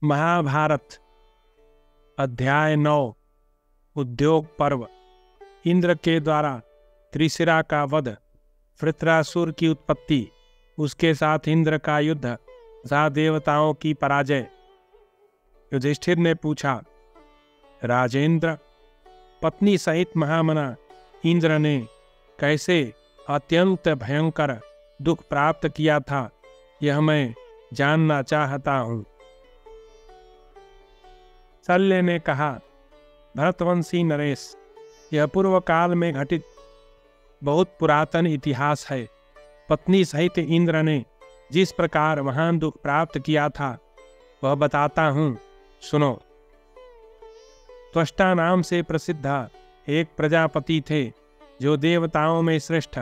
महाभारत अध्याय 9 उद्योग पर्व। इंद्र के द्वारा त्रिशिरा का वध, वृत्रासुर की उत्पत्ति, उसके साथ इंद्र का युद्ध तथा देवताओं की पराजय। युधिष्ठिर ने पूछा, राजेंद्र, पत्नी सहित महामना इंद्र ने कैसे अत्यंत भयंकर दुख प्राप्त किया था, यह मैं जानना चाहता हूं। शल्य ने कहा, भरतवंशी नरेश, यह पूर्व काल में घटित बहुत पुरातन इतिहास है। पत्नी सहित इंद्र ने जिस प्रकार महान दुख प्राप्त किया था वह बताता हूं, सुनो। त्वष्टा नाम से प्रसिद्ध एक प्रजापति थे जो देवताओं में श्रेष्ठ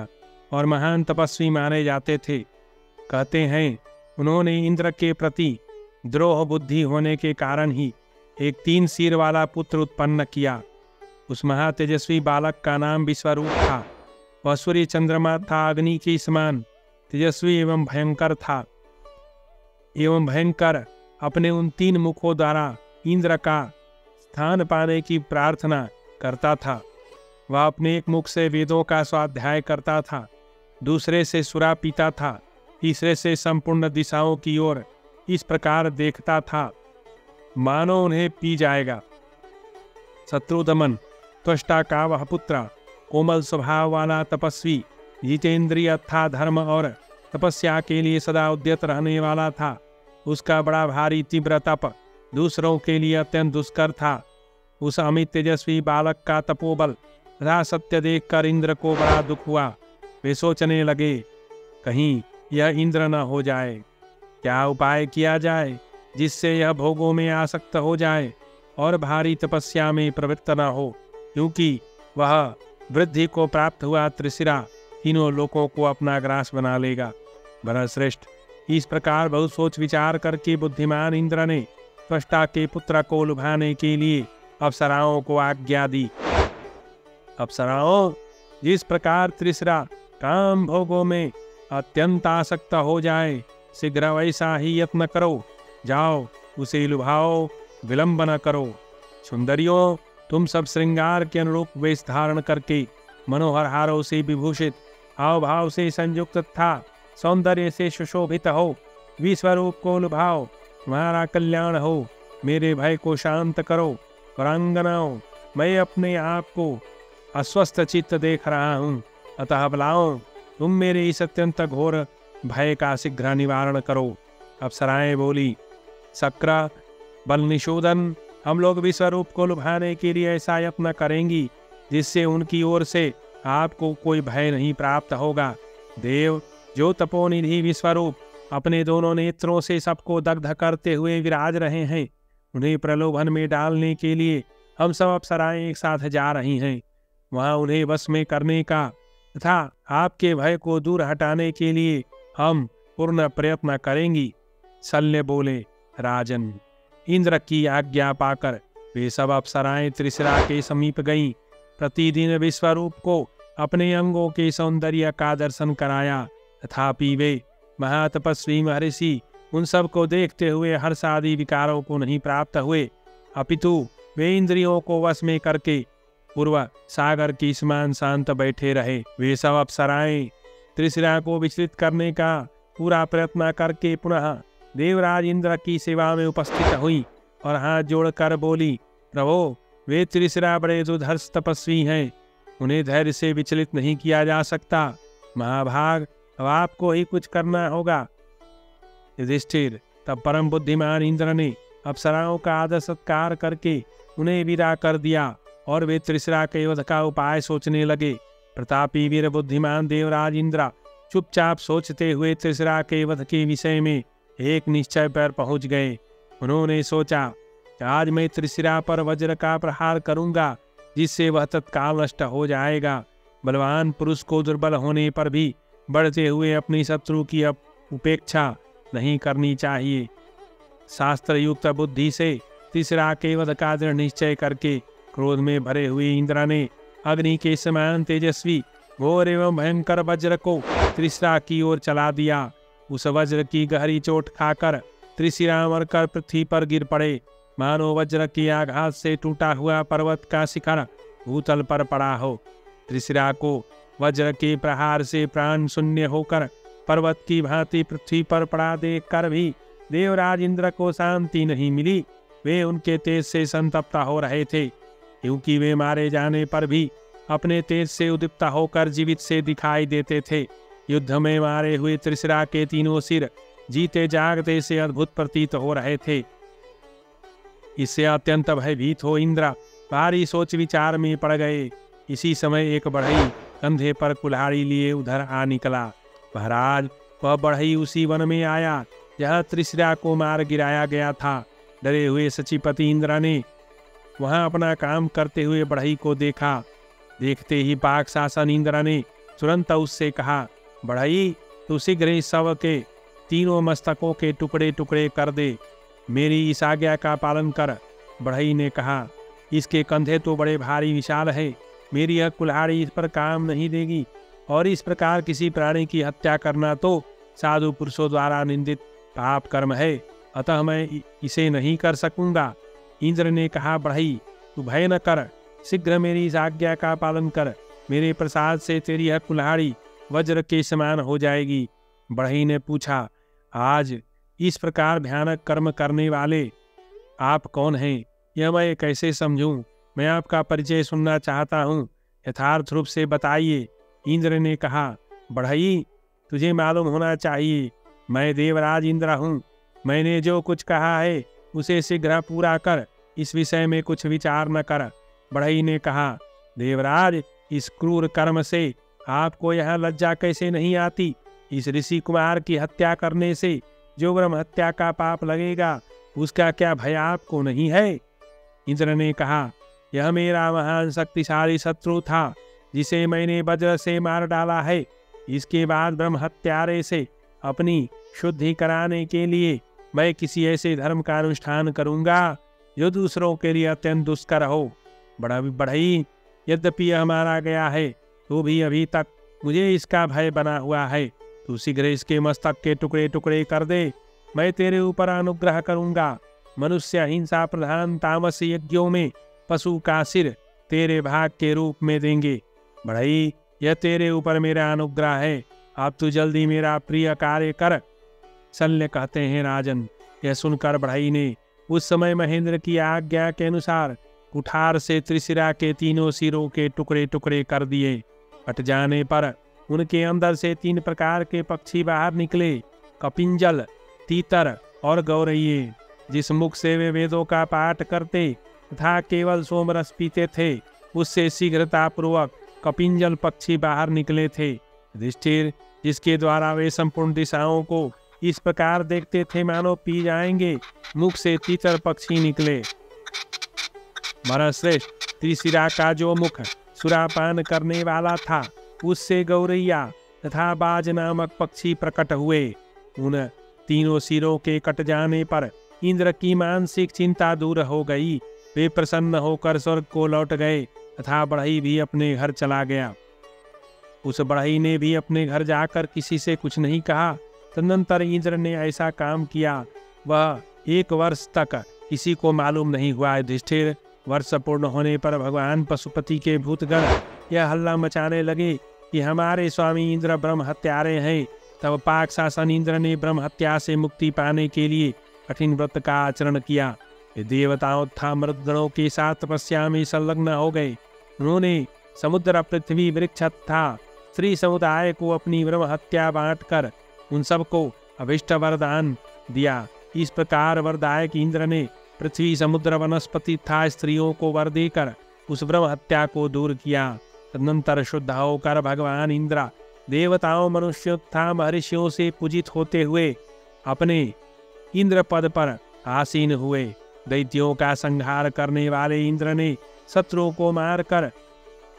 और महान तपस्वी माने जाते थे। कहते हैं उन्होंने इंद्र के प्रति द्रोह बुद्धि होने के कारण ही एक 3 सिर वाला पुत्र उत्पन्न किया। उस महातेजस्वी बालक का नाम विश्वरूप था। वह सूर्य चंद्रमा था, अग्नि के समान तेजस्वी एवं भयंकर था। एवं भयंकर अपने उन 3 मुखों द्वारा इंद्र का स्थान पाने की प्रार्थना करता था। वह अपने एक मुख से वेदों का स्वाध्याय करता था, दूसरे से सुरा पीता था, तीसरे से संपूर्ण दिशाओं की ओर इस प्रकार देखता था मानो उन्हें पी जाएगा। शत्रुदमन त्वष्टा का वह पुत्र कोमल स्वभाव वाला तपस्वी, जितेंद्रिय था, धर्म और तपस्या के लिए सदा उद्यत रहने वाला था। उसका बड़ा भारी तीव्र तप दूसरों के लिए अत्यंत दुष्कर था। उस अमित तेजस्वी बालक का तपोबल तथा सत्य देखकर इंद्र को बड़ा दुख हुआ। वे सोचने लगे, कहीं यह इंद्र न हो जाए। क्या उपाय किया जाए जिससे यह भोगों में आसक्त हो जाए और भारी तपस्या में प्रवृत्त न हो, क्योंकि वह वृद्धि को प्राप्त हुआ त्रिशिरा तीनों लोकों को अपना ग्रास बना लेगा। भरतश्रेष्ठ, इस प्रकार बहुत सोच विचार करके बुद्धिमान इंद्र ने त्वष्टा के पुत्र को लुभाने के लिए अप्सराओं को आज्ञा दी। अप्सराओं, जिस प्रकार त्रिशिरा काम भोगों में अत्यंत आसक्त हो जाए, शीघ्र वैसा ही यत्न करो। जाओ, उसे लुभाओ, विलंब न करो। सुंदरियों, तुम सब श्रृंगार के अनुरूप वेश धारण करके मनोहर हारों से विभूषित, हाव भाव से संयुक्त तथा सौंदर्य से सुशोभित हो। विश्वरूप को लुभाओ, तुम्हारा कल्याण हो। मेरे भय को शांत करो। वरांगनाओं, मैं अपने आप को अस्वस्थ चित्त देख रहा हूँ, अतः बुलाओ, तुम मेरे इस अत्यंत घोर भय का शीघ्र निवारण करो। अप्सराएं बोली, शक्र, बल निशोधन, हम लोग विश्वरूप को लुभाने के लिए ऐसा यत्न करेंगी जिससे उनकी ओर से आपको कोई भय नहीं प्राप्त होगा। देव, जो तपोनिधि विश्वरूप अपने दोनों नेत्रों से सबको दग्ध करते हुए विराज रहे हैं, उन्हें प्रलोभन में डालने के लिए हम सब अप्सराएं एक साथ जा रही हैं। वहां उन्हें वश में करने का तथा आपके भय को दूर हटाने के लिए हम पूर्ण प्रयत्न करेंगी। शल्य बोले, राजन, इंद्र की आज्ञा पाकर वे सब अप्सराएं त्रिशिरा के समीप गईं। प्रतिदिन विश्वरूप को अपने अंगों के सौंदर्य का दर्शन कराया। तथापि वे महातपस्वी महर्षि उन सब को देखते हुए हर्ष आदि विकारों को नहीं प्राप्त हुए, अपितु वे इंद्रियों को वश में करके पूर्व सागर की समान शांत बैठे रहे। वे सब अप्सराएं त्रिशिरा को विचलित करने का पूरा प्रयत्न करके पुनः देवराज इंद्र की सेवा में उपस्थित हुई और हाथ जोड़कर बोली, प्रभो, वे त्रिशिरा बड़े दुर्धर्ष तपस्वी हैं, उन्हें धैर्य से विचलित नहीं किया जा सकता। महाभाग, अब आपको ही कुछ करना होगा। युधिष्ठिर, तब परम बुद्धिमान इंद्र ने अप्सराओं का आदर सत्कार करके उन्हें विदा कर दिया और वे त्रिशिरा के वध का उपाय सोचने लगे। प्रतापी वीर बुद्धिमान देवराज इंद्र चुपचाप सोचते हुए त्रिशिरा के वध के विषय में एक निश्चय पर पहुंच गए। उन्होंने सोचा कि आज मैं त्रिशिरा पर वज्र का प्रहार करूंगा, जिससे वह तत्काल नष्ट हो जाएगा। बलवान पुरुष को दुर्बल होने पर भी बढ़ते हुए अपनी शत्रु की उपेक्षा नहीं करनी चाहिए। शास्त्र युक्त बुद्धि से त्रिशिरा के वध का दृढ़ निश्चय करके क्रोध में भरे हुए इंद्र ने अग्नि के समान तेजस्वी घोर एवं भयंकर वज्र को त्रिशिरा की ओर चला दिया। उस वज्र की गहरी चोट खाकर त्रिशिरा मरकर पृथ्वी पर गिर पड़े। मानो वज्र के आघात से टूटा हुआ पर्वत का शिखर भूतल पर पड़ा हो। त्रिशिरा को वज्र के प्रहार से प्राण शून्य होकर पर्वत की भांति पृथ्वी पर पड़ा देखकर भी देवराज इंद्र को शांति नहीं मिली। वे उनके तेज से संतप्त हो रहे थे, क्योंकि वे मारे जाने पर भी अपने तेज से उद्दीप्त होकर जीवित से दिखाई देते थे। युद्ध में मारे हुए त्रिशिरा के तीनों सिर जीते जागते से अद्भुत प्रतीत हो रहे थे। इससे अत्यंत भयभीत हो इंद्र भारी सोच विचार में पड़ गए। इसी समय एक बढ़ई कंधे पर कुल्हाड़ी लिए उधर आ निकला। महाराज, वह बढ़ई उसी वन में आया जहाँ त्रिशिरा को मार गिराया गया था। डरे हुए सचिपति इंद्र ने वहां अपना काम करते हुए बढ़ई को देखा। देखते ही पाक शासन इंद्र ने तुरंत उससे कहा, बढ़ई, तू शीघ्र इस शव के तीनों मस्तकों के टुकड़े टुकड़े कर दे। मेरी इस आज्ञा का पालन कर। बढ़ई ने कहा, इसके कंधे तो बड़े भारी विशाल है, मेरी यह कुल्हाड़ी इस पर काम नहीं देगी, और इस प्रकार किसी प्राणी की हत्या करना तो साधु पुरुषों द्वारा निंदित पाप कर्म है, अतः मैं इसे नहीं कर सकूंगा। इंद्र ने कहा, बढ़ई, तू भय न कर, शीघ्र मेरी इस आज्ञा का पालन कर। मेरे प्रसाद से तेरी यह कुल्हाड़ी वज्र के समान हो जाएगी। बढ़ई ने पूछा, आज इस प्रकार भयानक कर्म करने वाले आप कौन हैं? यह मैं कैसे समझूं? मैं आपका परिचय सुनना चाहता हूँ, यथार्थ रूप से बताइए। इंद्र ने कहा, बढ़ई, तुझे मालूम होना चाहिए, मैं देवराज इंद्र हूँ। मैंने जो कुछ कहा है उसे शीघ्र पूरा कर, इस विषय में कुछ विचार न कर। बढ़ई ने कहा, देवराज, इस क्रूर कर्म से आपको यह लज्जा कैसे नहीं आती? इस ऋषि कुमार की हत्या करने से जो ब्रह्म हत्या का पाप लगेगा, उसका क्या भय आपको नहीं है? इंद्र ने कहा, यह मेरा महान शक्तिशाली शत्रु था, जिसे मैंने वज्र से मार डाला है। इसके बाद ब्रह्म हत्यारे से अपनी शुद्धि कराने के लिए मैं किसी ऐसे धर्म का अनुष्ठान करूंगा जो दूसरों के लिए अत्यंत दुष्कर हो। बढ़ई, यद्यपि यह मारा गया है तो भी अभी तक मुझे इसका भय बना हुआ है। तू शीघ्र इसके मस्तक के टुकड़े टुकड़े कर दे, मैं तेरे ऊपर अनुग्रह करूंगा। मनुष्य हिंसा प्रधान तामस यज्ञों में पशु का सिर तेरे भाग के रूप में देंगे। बढ़ई, यह तेरे ऊपर मेरा अनुग्रह है, अब तू जल्दी मेरा प्रिय कार्य कर। शल्य कहते हैं, राजन, यह सुनकर बढ़ई ने उस समय महेंद्र की आज्ञा के अनुसार कुठार से त्रिशिरा के तीनों सिरों के टुकड़े टुकड़े कर दिए। कट जाने पर उनके अंदर से 3 प्रकार के पक्षी बाहर निकले, कपिंजल, तीतर और गौरैये। जिस मुख से वे वेदों का पाठ करते तथा केवल सोमरस पीते थे, उससे शीघ्रतापूर्वक कपिंजल पक्षी बाहर निकले थे। युधिष्ठिर, जिसके द्वारा वे संपूर्ण दिशाओं को इस प्रकार देखते थे मानो पी जाएंगे, मुख से तीतर पक्षी निकले। महाराज, त्रिशिरा का जो मुख सुरापान करने वाला था, उससे गौरैया तथा बाज नामक पक्षी प्रकट हुए। उन तीनों सिरों के कट जाने पर इंद्र की मानसिक चिंता दूर हो गई। वे प्रसन्न होकर स्वर्ग को लौट गए तथा बढ़ई भी अपने घर चला गया। उस बढ़ई ने भी अपने घर जाकर किसी से कुछ नहीं कहा। तदनंतर इंद्र ने ऐसा काम किया, वह 1 वर्ष तक किसी को मालूम नहीं हुआ। युधिष्ठिर, वर्ष पूर्ण होने पर भगवान पशुपति के भूतगण यह हल्ला मचाने लगे कि हमारे स्वामी इंद्र ब्रह्म हत्यारे हैं। तब पाक शासन इंद्र ने ब्रह्म हत्या से मुक्ति पाने के लिए कठिन व्रत का आचरण किया। वे देवताओं तथा मृतगणों के साथ तपस्या में संलग्न हो गए। उन्होंने समुद्र, पृथ्वी, वृक्ष तथा स्त्री समुदाय को अपनी ब्रह्म हत्या बांटकर उन सबको अभिष्ट वरदान दिया। इस प्रकार वरदायक इंद्र ने पृथ्वी, समुद्र, वनस्पति तथा स्त्रियों को वर देकर उस ब्रह्म हत्या को दूर किया। तदनंतर शुद्ध होकर भगवान इंद्र देवताओं, मनुष्यों तथा महर्षियों से पूजित होते हुए अपने इंद्र पद पर आसीन हुए। दैत्यों का संहार करने वाले इंद्र ने शत्रुओं को मारकर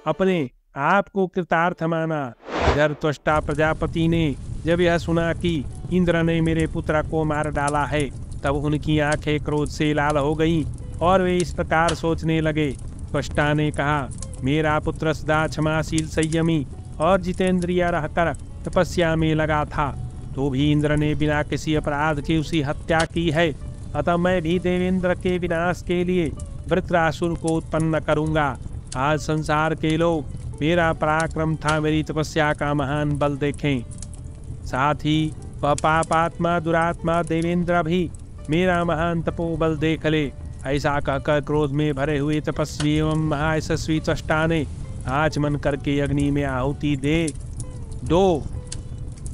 अपने आप को कृतार्थ माना। इधर त्वष्टा प्रजापति ने जब यह सुना कि इंद्र ने मेरे पुत्र को मार डाला है, तब उनकी आंखें क्रोध से लाल हो गईं और वे इस प्रकार सोचने लगे। त्वष्टा ने कहा, मेरा पुत्र सदा क्षमाशील, संयमी और जितेंद्रिय रहकर तपस्या में लगा था। तो भी इंद्र ने बिना किसी अपराध के उसी हत्या की है, अतः मैं भी देवेंद्र के विनाश के लिए वृत्रासुर को उत्पन्न करूंगा। आज संसार के लोग मेरा पराक्रम था मेरी तपस्या का महान बल देखें। साथ ही वह पापात्मा दुरात्मा देवेंद्र भी मेरा महान तपोबल देख ले। ऐसा कहकर क्रोध में भरे हुए तपस्वी एवं महायशस्वी त्वष्टा ने आचमन करके अग्नि में आहुति दे दो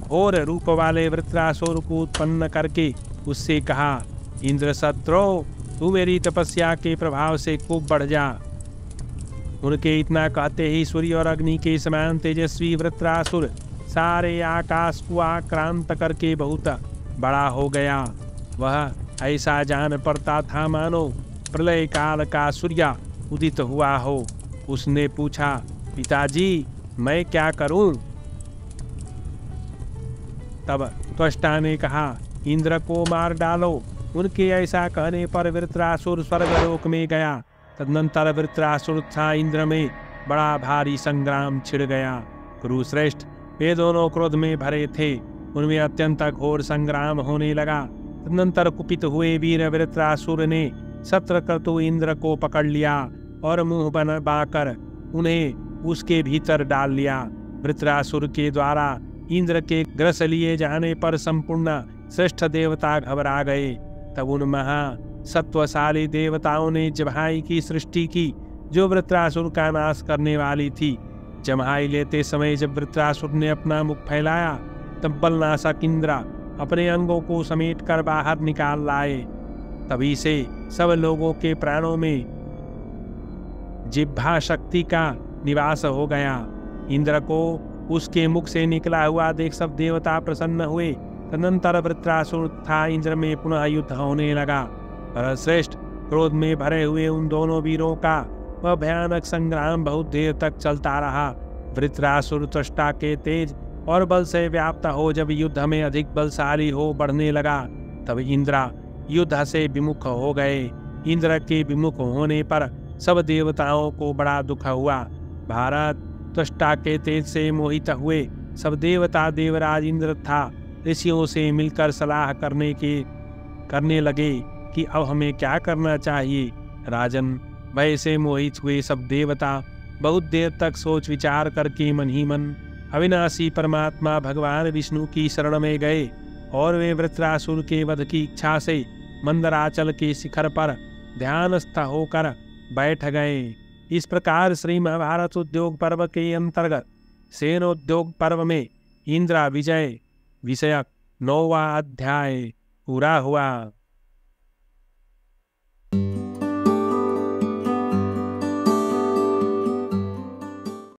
घोर रूप वाले वृत्रासुर को उत्पन्न करके उससे कहा, इंद्र शत्रु, तू मेरी तपस्या के प्रभाव से खूब बढ़ जा। उनके इतना कहते ही सूर्य और अग्नि के समान तेजस्वी वृत्रासुर सारे आकाश को आक्रांत करके बहुत बड़ा हो गया। वह ऐसा जान पड़ता था मानो प्रलय काल का सूर्य उदित हुआ हो। उसने पूछा, पिताजी मैं क्या करूं? तब त्वष्टा ने कहा, इंद्र को मार डालो। उनके ऐसा कहने पर वृत्रासुर स्वर्गलोक में गया। तदनंतर वृत्रासुर तथा इंद्र में बड़ा भारी संग्राम छिड़ गया। कुरुश्रेष्ठ वे दोनों क्रोध में भरे थे, उनमें अत्यंत घोर संग्राम होने लगा। तदनंतर कुपित हुए वीर वृत्रासुर ने शत्रकर्तु इंद्र को पकड़ लिया और मुंह बनाकर उन्हें उसके भीतर डाल लिया। वृत्रासुर के द्वारा इंद्र के ग्रस लिए जाने पर संपूर्ण श्रेष्ठ देवता घबरा गए। तब उन महा सत्वशाली देवताओं ने जम्हाई की सृष्टि की, जो वृत्रासुर का नाश करने वाली थी। जम्हाई लेते समय जब वृत्रासुर ने अपना मुख फैलाया, तब बलनाशक इंद्र अपने अंगों को समेट कर बाहर निकाल लाए। तभी से सब लोगों के प्राणों में जिह्वा शक्ति का निवास हो गया। इंद्र को उसके मुख से निकला हुआ देख सब देवता प्रसन्न हुए। तदनंतर वृत्रासुर तथा इंद्र में पुनः युद्ध होने लगा। पर श्रेष्ठ क्रोध में भरे हुए उन दोनों वीरों का वह भयानक संग्राम बहुत देर तक चलता रहा। वृत्रासुर त्वष्टा के तेज और बल से व्याप्त हो जब युद्ध में अधिक बलशाली हो बढ़ने लगा, तब इंद्र युद्ध से विमुख हो गए। इंद्र के विमुख होने पर सब देवताओं को बड़ा दुख हुआ। भारत त्वष्टा के तेज से मोहित हुए सब देवता देवराज इंद्र था ऋषियों से मिलकर सलाह करने लगे कि अब हमें क्या करना चाहिए। राजन, भय से मोहित हुए सब देवता बहुत देर तक सोच विचार करके मन ही मन अविनाशी परमात्मा भगवान विष्णु की शरण में गए और वे वृत्रासुर के वध की इच्छा से मंदराचल के शिखर पर ध्यानस्थ होकर बैठ गए। इस प्रकार श्री महाभारत उद्योग पर्व के अंतर्गत सेनोद्योग पर्व में इंद्र विजय विषयक 9वां अध्याय पूरा हुआ।